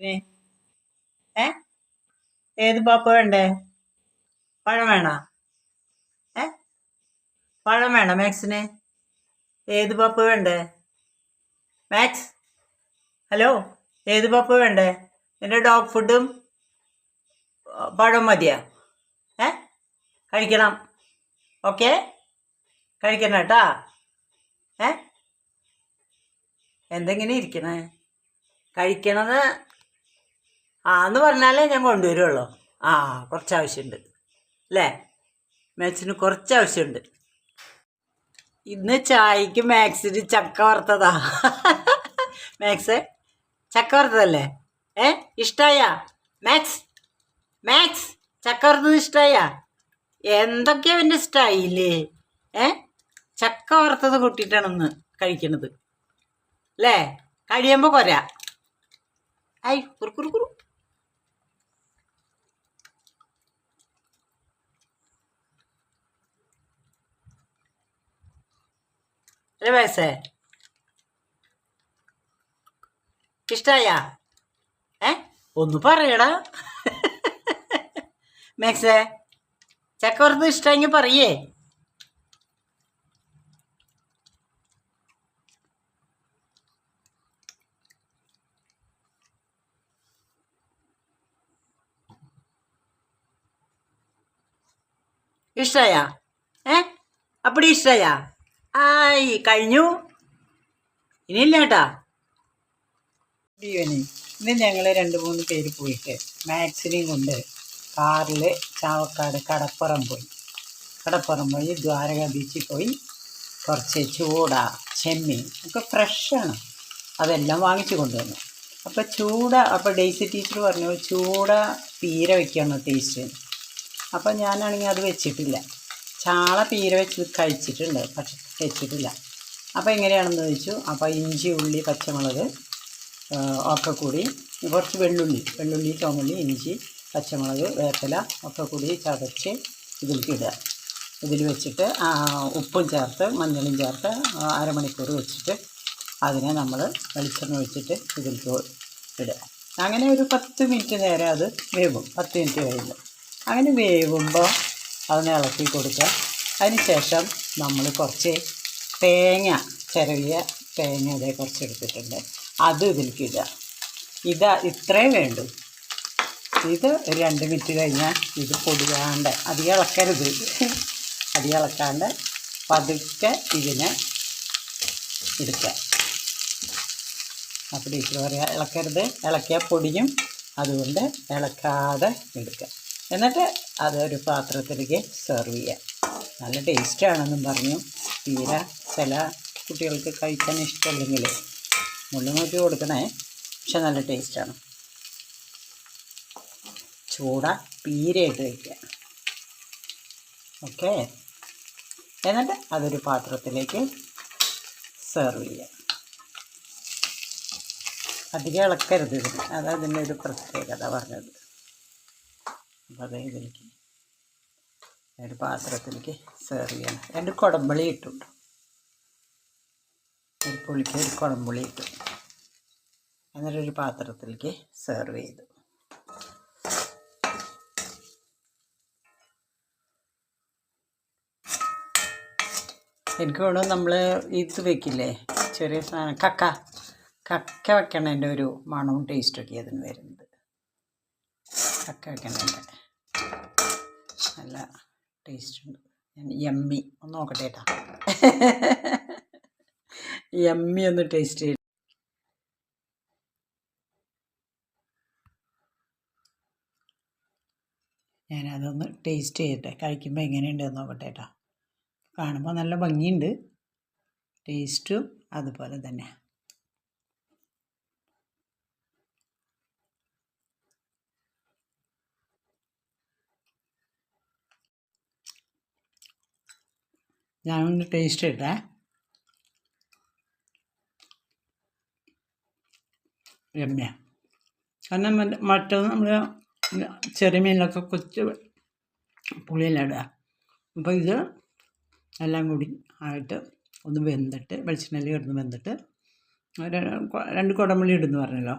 ഏ ഏ? ഏത് പാപ്പ വേണ്ടേ? പഴം വേണോ? ഏ പഴം വേണം മാക്സിന്? ഏത് പാപ്പ വേണ്ടേ? മാക്സ്, ഹലോ, ഏത് പാപ്പ വേണ്ടേ? എൻ്റെ ഡോഗ് ഫുഡും പഴം മതിയാ? ഏ കഴിക്കണം. ഓക്കെ, കഴിക്കണം കേട്ടാ. ഏ എന്തെങ്ങനെ ഇരിക്കണേ? കഴിക്കണത് എന്ന് പറഞ്ഞാലേ ഞാൻ കൊണ്ടുവരുള്ളൂ. കുറച്ച് ആവശ്യമുണ്ട് അല്ലേ? മാക്സിന് കുറച്ച് ആവശ്യമുണ്ട്. ഇന്ന് ചായക്ക് മാക്സിന് ചക്ക വറുത്തതാ. മാക്സ്, ചക്ക വറുത്തതല്ലേ? ഇഷ്ടായ മാക്സ്? മാക്സ്, ചക്ക വറുത്തത് ഇഷ്ടായ? എന്തൊക്കെയാ എൻ്റെ സ്റ്റൈല്? ചക്ക വറുത്തത് കൂട്ടിയിട്ടാണ് കഴിക്കണത് അല്ലേ? കഴിയുമ്പോൾ കൊരാ. ഐ കുറു കുറു കുറു. അല്ലേ മാക്സേ? ഇഷ്ടായ? ഒന്ന് പറയടാ. മാക്സേ, ചക്ക വറുത്തത് ഇഷ്ടമെങ്കിൽ പറയേ. ഇഷ്ടായ? അപ്പടി ഇഷ്ടായ? കഴിഞ്ഞു. ഇനിയില്ല കേട്ടാ. ഇന്ന് ഞങ്ങൾ 2-3 പേര് പോയിട്ട് മാക്സിനെയും കൊണ്ട് കാറിൽ ചാവക്കാട് കടപ്പുറം പോയി ദ്വാരക ബീച്ചിൽ പോയി കുറച്ച് ചൂട, ചെമ്മീൻ ഒക്കെ ഫ്രഷാണ്, അതെല്ലാം വാങ്ങിച്ചു കൊണ്ടുവന്നു. അപ്പോൾ ഡെയ്സി ടീച്ചർ പറഞ്ഞു ചൂട പീര വയ്ക്കാണ് ടേസ്റ്റ്. അപ്പം ഞാനാണെങ്കിൽ അത് വെച്ചിട്ടില്ല. ചാള പീര വെച്ച് കഴിച്ചിട്ടുണ്ട്, പക്ഷെ വെച്ചിട്ടില്ല. അപ്പോൾ എങ്ങനെയാണെന്ന് ചോദിച്ചു. അപ്പോൾ ഇഞ്ചി, ഉള്ളി, പച്ചമുളക് ഒക്കെ കൂടി, കുറച്ച് വെള്ളുള്ളി, ചുമന്നുള്ളി, ഇഞ്ചി, പച്ചമുളക്, വേപ്പില ഒക്കെ കൂടി ചതച്ച് ഇതിലേക്ക് ഇടുക. ഇതിൽ വെച്ചിട്ട് ഉപ്പും ചേർത്ത് മഞ്ഞളും ചേർത്ത് അരമണിക്കൂർ വെച്ചിട്ട് അതിനെ നമ്മൾ വെളിച്ചെണ്ണ ഒഴിച്ചിട്ട് ഇതിലേക്ക് ഇടുക. അങ്ങനെ ഒരു 10 മിനിറ്റ് നേരം അത് വേവും. 10 മിനിറ്റ് കഴിയുമ്പോൾ അങ്ങനെ വേവുമ്പോൾ അതിനെ ഇളക്കി കൊടുക്കുക. അതിന് ശേഷം നമ്മൾ കുറച്ച് തേങ്ങ, ചിരവിയ തേങ്ങ അതേ കുറച്ച് എടുത്തിട്ടുണ്ട്, അത് ഇതിലേക്ക് ഇടുക. ഇത്രയും വേണ്ടു. ഇത് 2 മിനിറ്റ് കഴിഞ്ഞാൽ ഇത് പൊടിയാണ്ട്, അധികം ഇളക്കരുത്, അധികം ഇളക്കാണ്ട് പതുക്കെ ഇതിനെ എടുക്കുക. അപ്പോൾ ടീച്ചർ പറയാ ഇളക്കരുത്, ഇളക്കിയാൽ പൊടിയും, അതുകൊണ്ട് ഇളക്കാതെ എടുക്കുക. എന്നിട്ട് അതൊരു പാത്രത്തിലേക്ക് സെർവ് ചെയ്യുക. നല്ല ടേസ്റ്റാണെന്നും പറഞ്ഞു. തീരെ ചില കുട്ടികൾക്ക് കഴിക്കാൻ ഇഷ്ടമല്ലെങ്കിൽ മുള്ളു നോക്കി കൊടുക്കണേ, പക്ഷെ നല്ല ടേസ്റ്റാണ്. ചൂട പീരയിട്ട് വയ്ക്കുക. ഓക്കെ, എന്നിട്ട് അതൊരു പാത്രത്തിലേക്ക് സെർവ് ചെയ്യുക. അധികം ഇളക്കരുത് ഇതിന്, അതതിൻ്റെ ഒരു പ്രത്യേകത പറഞ്ഞത്. അപ്പോൾ അതേ ഇതിലേക്ക് ഒരു പാത്രത്തിലേക്ക് സെർവ് ചെയ്യണം. 2 കുടംപുളി ഇട്ടുണ്ട്, ഒരു പുളിക്ക് 1 കുടംപുളി ഇട്ടു. എന്നിട്ടൊരു പാത്രത്തിലേക്ക് സെർവ് ചെയ്തു. എനിക്ക് തോന്നുന്നു നമ്മൾ ഇത് വെക്കില്ലേ, ചെറിയ സാധനം കക്ക വെക്കണതിൻ്റെ ഒരു മണവും ടേസ്റ്റൊക്കെ അതിന് വരുന്നത്. കക്ക വെക്കണതിൻ്റെ നല്ല ടേസ്റ്റുണ്ട്. യമ്മി ഒന്ന് നോക്കട്ടെ കേട്ടോ. യമ്മി ഒന്ന് ടേസ്റ്റ് ചെയ്ത് ഞാനതൊന്ന് ടേസ്റ്റ് ചെയ്യട്ടെ, കഴിക്കുമ്പോൾ എങ്ങനെയുണ്ടെന്ന് നോക്കട്ടെ കേട്ടോ. കാണുമ്പോൾ നല്ല ഭംഗിയുണ്ട്, ടേസ്റ്റും അതുപോലെ തന്നെ. ഞാനൊന്ന് ടേസ്റ്റ് ചെയ്യട്ടെ. രമ്യ, കാരണം മറ്റത് നമ്മൾ ചെറിയ മീനിലൊക്കെ കൊച്ച് പുളിയെല്ലാം ഇടുക. അപ്പോൾ ഇത് എല്ലാം കൂടി ആയിട്ട് ഒന്ന് വെന്തിട്ട്, വെളിച്ചെണ്ണയിൽ കിടന്ന് വെന്തിട്ട് 2 കുടംപുളി ഇടുന്നു പറഞ്ഞല്ലോ,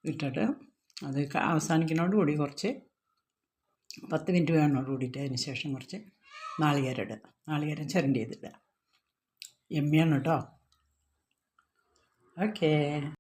ഇട്ടിട്ട് അത് അവസാനിക്കുന്നതോടുകൂടി കുറച്ച് 10 മിനിറ്റ് വേണോട് കൂടിയിട്ട് അതിന് ശേഷം കുറച്ച് നാളികേരം ഇടുക. നാളികേരം ചിരണ്ടിയതിടുക. യമ്മിയാണ് കേട്ടോ. ഓക്കേ.